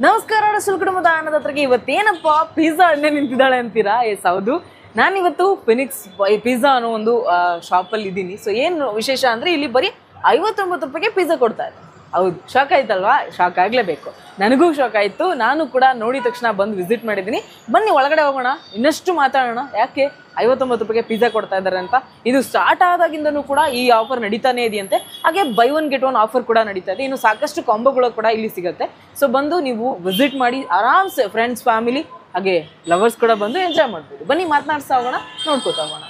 ನಮಸ್ಕಾರ ಸುಲ್ಕುಟುಂಬದ ಆನಂದ ಹತ್ರಕ್ಕೆ ಇವತ್ತೇನಪ್ಪ ಪಿಜ್ಜಾ ಅಣ್ಣೆ ನಿಂತಿದ್ದಾಳೆ ಅಂತೀರಾ? ಎಸ್ ಹೌದು, ನಾನಿವತ್ತು ಫಿನಿಕ್ಸ್ ಪಿಜ್ಜಾ ಅನ್ನೋ ಒಂದು ಶಾಪಲ್ಲಿ ಇದ್ದೀನಿ. ಸೊ ಏನು ವಿಶೇಷ ಅಂದರೆ ಇಲ್ಲಿ ಬರೀ 59 ರೂಪಾಯಿಗೆ ಪಿಜ್ಜಾ ಕೊಡ್ತಾ ಇದೆ. ಹೌದು, ಶಾಕ್ ಆಯ್ತಲ್ವಾ? ಶಾಕ್ ಆಗಲೇಬೇಕು. ನನಗೂ ಶಾಕ್ ಆಯಿತು. ನಾನು ಕೂಡ ನೋಡಿದ ತಕ್ಷಣ ಬಂದು ವಿಸಿಟ್ ಮಾಡಿದ್ದೀನಿ. ಬನ್ನಿ ಒಳಗಡೆ ಹೋಗೋಣ, ಇನ್ನಷ್ಟು ಮಾತಾಡೋಣ. ಯಾಕೆ 59 ರೂಪಾಯಿಗೆ ಪಿಜ್ಜಾ ಕೊಡ್ತಾ ಇದ್ದಾರೆ ಅಂತ. ಇದು ಸ್ಟಾರ್ಟ್ ಆದಾಗಿಂದನೂ ಕೂಡ ಈ ಆಫರ್ ನಡೀತಾನೆ ಇದೆಯಂತೆ. ಹಾಗೆ by one get one offer ಕೂಡ ನಡೀತಾ ಇದೆ. ಇನ್ನು ಸಾಕಷ್ಟು ಕಾಂಬೋಗಳು ಕೂಡ ಇಲ್ಲಿ ಸಿಗುತ್ತೆ. ಸೊ ಬಂದು ನೀವು ವಿಸಿಟ್ ಮಾಡಿ ಆರಾಮ್ಸೆ ಫ್ರೆಂಡ್ಸ್, ಫ್ಯಾಮಿಲಿ ಹಾಗೆ ಲವರ್ಸ್ ಕೂಡ ಬಂದು ಎಂಜಾಯ್ ಮಾಡ್ಬೋದು. ಬನ್ನಿ ಮಾತನಾಡ್ತಾ ಹೋಗೋಣ, ನೋಡ್ಕೋತಾ ಹೋಗೋಣ.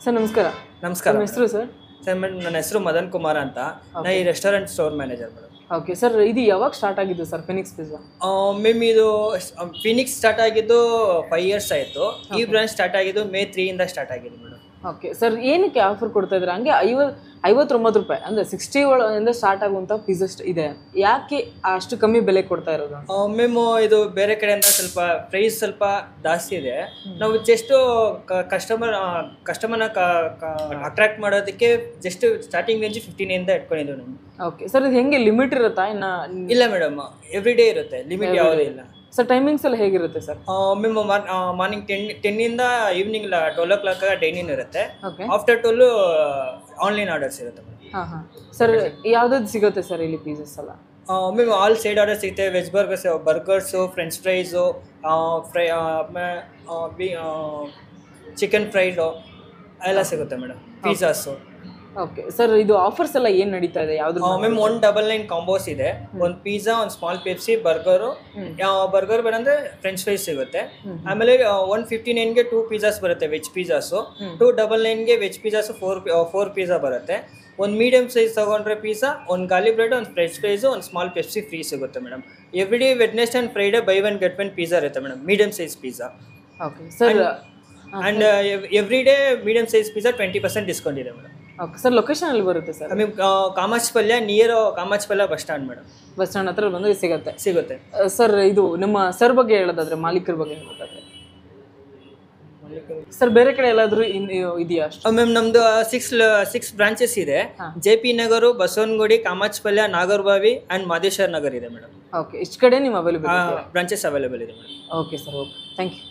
ಸರ್ ನಮಸ್ಕಾರ. ನಮಸ್ಕಾರ. ನಿಮ್ಮ ಹೆಸರು ಸರ್? ಸರ್ ನನ್ನ ಹೆಸರು ಮದನ್ ಕುಮಾರ್ ಅಂತ. ನಾನು ಈ restaurant store manager madam. Okay sir, ಇದು ಯಾವಾಗ ಸ್ಟಾರ್ಟ್ ಆಗಿದ್ದು ಸರ್ ಫಿನಿಕ್ಸ್ ಪಿಜ್ಜಾ? ಮ್ಯಾಮ್ ಇದು ಫಿನಿಕ್ಸ್ ಸ್ಟಾರ್ಟ್ ಆಗಿದ್ದು 5 years ಆಯಿತು. ಈ ಬ್ರಾಂಚ್ ಸ್ಟಾರ್ಟ್ ಆಗಿದ್ದು May 3 ಇಂದ ಸ್ಟಾರ್ಟ್ ಆಗಿದೆ ಮೇಡಮ್. ಓಕೆ ಸರ್, ಏನಕ್ಕೆ ಆಫರ್ ಕೊಡ್ತಾ ಇದ್ದಾರೆ? ಹಂಗೆ 59 ರೂಪಾಯಿ ಅಂದರೆ 60 ಒಳಗಿಂದ ಸ್ಟಾರ್ಟ್ ಆಗುವಂಥ ಪಿಜ್ಜಾ ಇದೆ. ಯಾಕೆ ಅಷ್ಟು ಕಮ್ಮಿ ಬೆಲೆ ಕೊಡ್ತಾ ಇರೋದು? ಮ್ಯಾಮ್ ಇದು ಬೇರೆ ಕಡೆಯಿಂದ ಸ್ವಲ್ಪ ಪ್ರೈಸ್ ಸ್ವಲ್ಪ ಜಾಸ್ತಿ ಇದೆ. ನಾವು ಜಸ್ಟ್ ಕಸ್ಟಮರ್ನ ಅಟ್ರಾಕ್ಟ್ ಮಾಡೋದಕ್ಕೆ ಜಸ್ಟ್ ಸ್ಟಾರ್ಟಿಂಗ್ ರೇಂಜ್ 15 ಇಂದ ಇಟ್ಕೊಂಡಿದ್ದೀವಿ ನಾವು. ಓಕೆ ಸರ್, ಇದು ಹೆಂಗೆ ಲಿಮಿಟ್ ಇರುತ್ತಾ? ಇಲ್ಲ ಮೇಡಮ್, ಎವ್ರಿ ಡೇ ಇರುತ್ತೆ, ಲಿಮಿಟ್ ಯಾವುದೇ ಇಲ್ಲ. ಸರ್ ಟೈಮಿಂಗ್ಸ್ ಎಲ್ಲ ಹೇಗಿರುತ್ತೆ ಸರ್? ಮ್ಯಾಮ್ ಮಾರ್ನಿಂಗ್ 10 ಇಂದ ಈವ್ನಿಂಗ್ 12 o'clock ಡೈನಿಂಗ್ ಇರುತ್ತೆ. ಓಕೆ, ಆಫ್ಟರ್ 12 ಆನ್ಲೈನ್ ಆರ್ಡರ್ಸ್ ಇರುತ್ತೆ. ಹಾಂ ಹಾಂ ಸರ್, ಯಾವ್ದಾದ್ರು ಸಿಗುತ್ತೆ ಸರ್ ಇಲ್ಲಿ ಪಿಜ್ಜಾಸ್ ಎಲ್ಲ? ಮ್ಯಾಮ್ ಆಲ್ ಸೈಡ್ ಆರ್ಡರ್ ಸಿಗುತ್ತೆ. Veg burgers, French fries, chicken fried ಎಲ್ಲ ಸಿಗುತ್ತೆ ಮೇಡಮ್. ಪಿಜ್ಜಾಸು ಓಕೆ ಸರ್, ಇದು ಆಫರ್ಸ್ ಎಲ್ಲ ಏನು ನಡೀತಾ ಇದೆ? ಯಾವ್ದು ಮ್ಯಾಮ್ 199 ಕಾಂಬೋಸ್ ಇದೆ. ಒಂದು ಪಿಜ್ಜಾ, ಒಂದು ಸ್ಮಾಲ್ ಪೆಪ್ಸಿ, ಬರ್ಗರು. ಬರ್ಗರ್ ಬೇಡಂದ್ರೆ ಫ್ರೆಂಚ್ ಫ್ರೈಸ್ ಸಿಗುತ್ತೆ. ಆಮೇಲೆ 159ಗೆ 2 ಪಿಜ್ಜಾಸ್ ಬರುತ್ತೆ, ವೆಜ್ ಪಿಜ್ಜಾಸು. 299ಗೆ ವೆಜ್ ಪಿಜ್ಜಾಸು 4 ಪಿಜ್ಜಾ ಬರುತ್ತೆ. ಒಂದು ಮೀಡಿಯಂ ಸೈಜ್ ತಗೊಂಡ್ರೆ ಪಿಜ್ಜಾ, ಒಂದು ಗಾರ್ಲಿಕ್ ಬ್ರೆಡ್, ಒಂದು ಫ್ರೆಂಚ್ ಫ್ರೈಸು, ಒಂದು ಸ್ಮಾಲ್ ಪೆಪ್ಸಿ ಫ್ರೀ ಸಿಗುತ್ತೆ madam. Every day Wednesday and Friday buy one get one pizza ಇರುತ್ತೆ madam, medium size pizza. Okay sir. And every day medium size pizza 20% discount ಇದೆ madam. Okay sir, location ಎಲ್ಲಿ ಬರುತ್ತೆ sir? ಐ Kamakshipalya, near Kamakshipalya bus stand madam. Bus stand ಹತ್ರ ಬಂದರೆ ಸಿಗುತ್ತೆ sir. ಇದು ನಮ್ಮ ಸರ್ ಬಗ್ಗೆ ಹೇಳೋದಾದ್ರೆ, ಮಾಲೀಕರ ಬಗ್ಗೆ ಹೇಳೋದಾದ್ರೆ ಸರ್, ಬೇರೆ ಕಡೆ ಎಲ್ಲಾದ್ರೂ ಇದೆಯಾ? ಮ್ಯಾಮ್ ನಮ್ದು 6 ಬ್ರಾಂಚಸ್ ಇದೆ. JP ನಗರು, ಬಸವನಗುಡಿ, ಕಾಮಾಚ್ಪಲ್ಯ, ನಾಗರ್ಬಾವಿ ಅಂಡ್ ಮಾದೇಶ್ವರ ನಗರ್ ಇದೆ ಮೇಡಮ್. ಓಕೆ, ಇಷ್ಟು ಕಡೆ ನೀವು ಅವೈಲೇಬಲ್ ಬ್ರಾಂಚಸ್ ಅವೈಲೇಬಲ್ ಇದೆ madam. Okay sir, okay, thank you.